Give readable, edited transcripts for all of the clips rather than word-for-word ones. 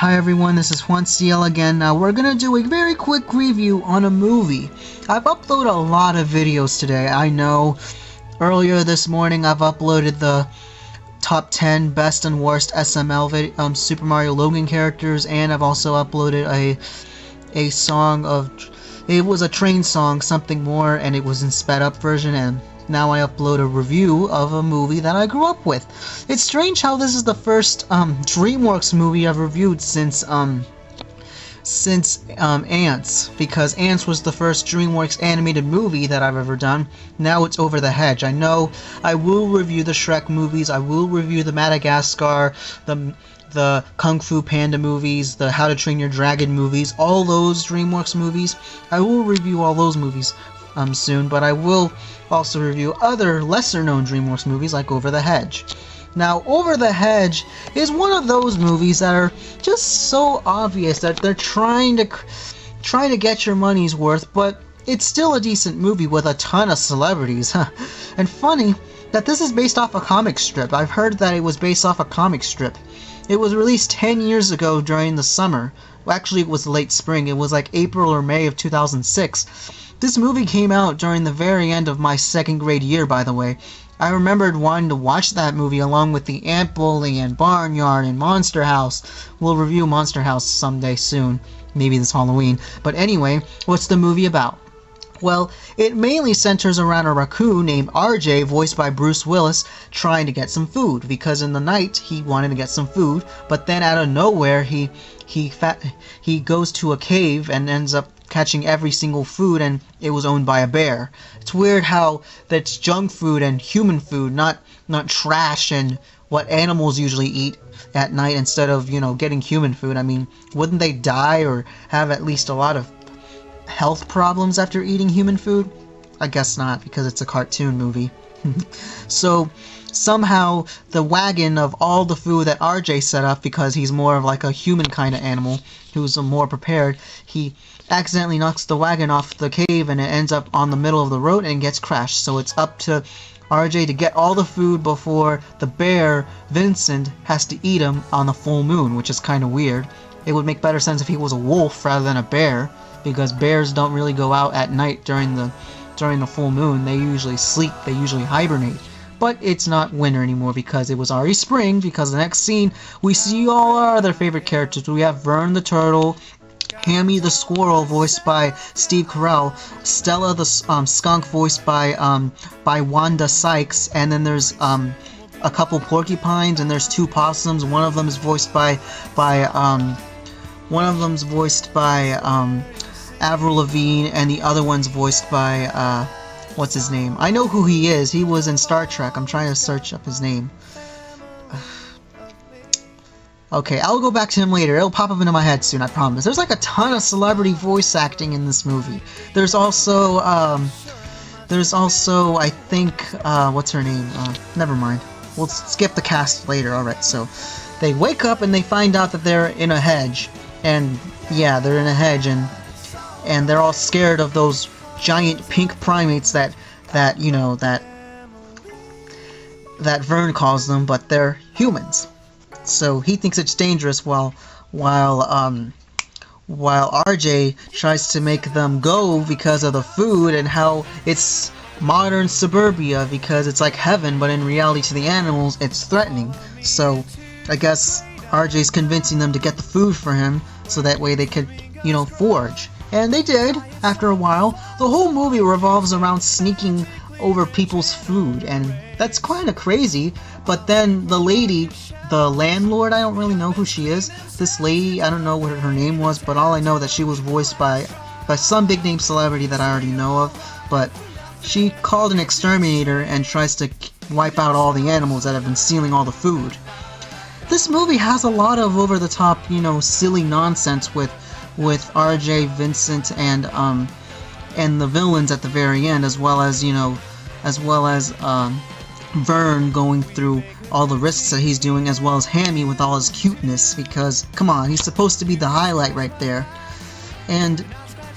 Hi everyone, this is Juan CL again. Now we're gonna do a very quick review on a movie. I've uploaded a lot of videos today. I know earlier this morning I've uploaded the top 10 best and worst SML Super Mario Logan characters, and I've also uploaded a song of, it was a train song, Something More, and it was in sped up version, and now I upload a review of a movie that I grew up with. It's strange how this is the first DreamWorks movie I've reviewed since Ants, because Ants was the first DreamWorks animated movie that I've ever done. Now it's Over the Hedge. I know I will review the Shrek movies, I will review the Madagascar, the Kung Fu Panda movies, the How to Train Your Dragon movies, all those DreamWorks movies. I will review all those movies soon, but I will also review other lesser-known DreamWorks movies like Over the Hedge. Now, Over the Hedge is one of those movies that are just so obvious that they're trying to get your money's worth, but it's still a decent movie with a ton of celebrities. And funny that this is based off a comic strip. I've heard that it was based off a comic strip. It was released 10 years ago during the summer. Well, actually, it was late spring. It was like April or May of 2006. This movie came out during the very end of my second grade year, by the way. I remembered wanting to watch that movie along with the Ant Bully and Barnyard and Monster House. We'll review Monster House someday soon, maybe this Halloween. But anyway, what's the movie about? Well, it mainly centers around a raccoon named RJ, voiced by Bruce Willis, trying to get some food, because in the night he wanted to get some food, but then out of nowhere he goes to a cave and ends up catching every single food, and it was owned by a bear. It's weird how that's junk food and human food, not trash and what animals usually eat at night instead of, getting human food. I mean, wouldn't they die or have at least a lot of health problems after eating human food? I guess not, because it's a cartoon movie. So somehow the wagon of all the food that RJ set up, because he's more of like a human kind of animal who's more prepared, he accidentally knocks the wagon off the cave and it ends up on the middle of the road and gets crashed. So it's up to RJ to get all the food before the bear, Vincent, has to eat him on the full moon, which is kind of weird. It would make better sense if he was a wolf rather than a bear, because bears don't really go out at night during the full moon. They usually sleep, they usually hibernate. But it's not winter anymore because it was already spring, because the next scene we see all our other favorite characters. We have Vern the turtle, Hammy the squirrel, voiced by Steve Carell, Stella the skunk, voiced by Wanda Sykes, and then there's a couple porcupines, and there's two possums. One of them is voiced by Avril Lavigne, and the other one's voiced by what's his name? I know who he is. He was in Star Trek. I'm trying to search up his name. Okay, I'll go back to him later. It'll pop up into my head soon, I promise. There's like a ton of celebrity voice acting in this movie. There's also, I think, what's her name? Never mind. We'll skip the cast later. Alright, so they wake up and they find out that they're in a hedge. And, yeah, they're in a hedge, and they're all scared of those giant pink primates that Vern calls them, but they're humans. So he thinks it's dangerous while RJ tries to make them go because of the food and how it's modern suburbia, because it's like heaven, but in reality to the animals it's threatening. So I guess RJ's convincing them to get the food for him so that way they could, forage. And they did, after a while. The whole movie revolves around sneaking over people's food, and that's kind of crazy. But then the lady, the landlord, I don't really know who she is. This lady, I don't know what her name was, but all I know that she was voiced by some big name celebrity that I already know of. But she called an exterminator and tries to wipe out all the animals that have been stealing all the food. This movie has a lot of over-the-top, silly nonsense with RJ, Vincent, and the villains at the very end, as well as Vern going through all the risks that he's doing, as well as Hammy with all his cuteness, because, come on, he's supposed to be the highlight right there. And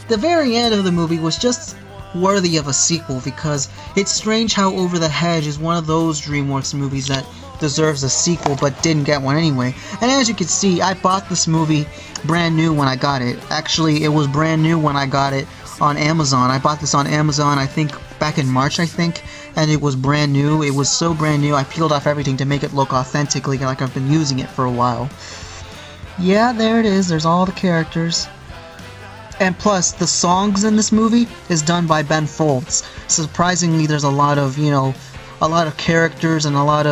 the very end of the movie was just worthy of a sequel, because it's strange how Over the Hedge is one of those DreamWorks movies that deserves a sequel but didn't get one anyway. And as you can see, I bought this movie brand new when I got it. Actually, it was brand new when I got it on Amazon. I bought this on Amazon, I think back in March, and it was brand new. It was so brand new, I peeled off everything to make it look authentically like I've been using it for a while. Yeah, there it is. There's all the characters. And plus, the songs in this movie is done by Ben Folds. Surprisingly, there's a lot of, a lot of characters and a lot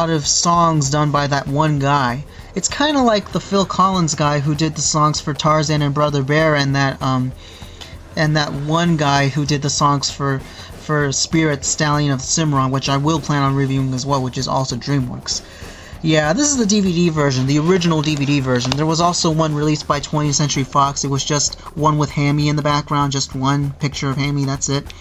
of songs done by that one guy. It's kind of like the Phil Collins guy who did the songs for Tarzan and Brother Bear, and that one guy who did the songs for Spirit Stallion of Cimarron, which I will plan on reviewing as well, which is also DreamWorks. Yeah, this is the DVD version, the original DVD version. There was also one released by 20th Century Fox. It was just one with Hammy in the background, just one picture of Hammy, that's it.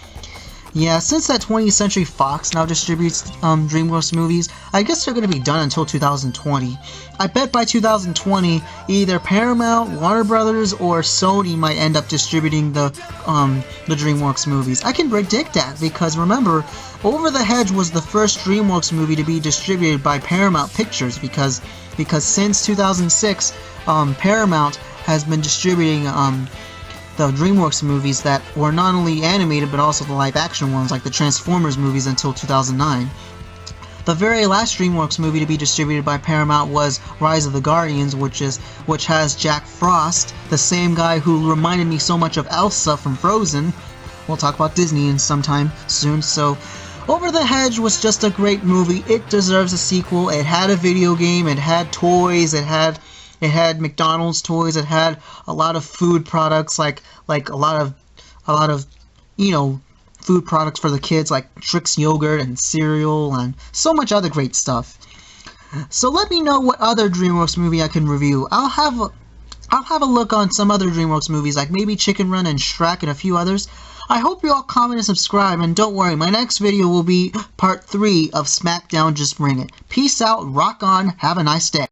Yeah, since that 20th Century Fox now distributes DreamWorks movies, I guess they're going to be done until 2020. I bet by 2020, either Paramount, Warner Brothers, or Sony might end up distributing the DreamWorks movies. I can predict that, because remember, Over the Hedge was the first DreamWorks movie to be distributed by Paramount Pictures, because since 2006, Paramount has been distributing the DreamWorks movies that were not only animated but also the live-action ones, like the Transformers movies, until 2009. The very last DreamWorks movie to be distributed by Paramount was Rise of the Guardians, which has Jack Frost, the same guy who reminded me so much of Elsa from Frozen. We'll talk about Disney in sometime soon. So, Over the Hedge was just a great movie. It deserves a sequel. It had a video game. It had toys. It had McDonald's toys. It had a lot of food products, like a lot of food products for the kids, like Trix yogurt and cereal and so much other great stuff. So let me know what other DreamWorks movie I can review. I'll have a look on some other DreamWorks movies, like maybe Chicken Run and Shrek and a few others. I hope you all comment and subscribe, and don't worry, my next video will be part 3 of SmackDown Just Bring It. Peace out, rock on, have a nice day.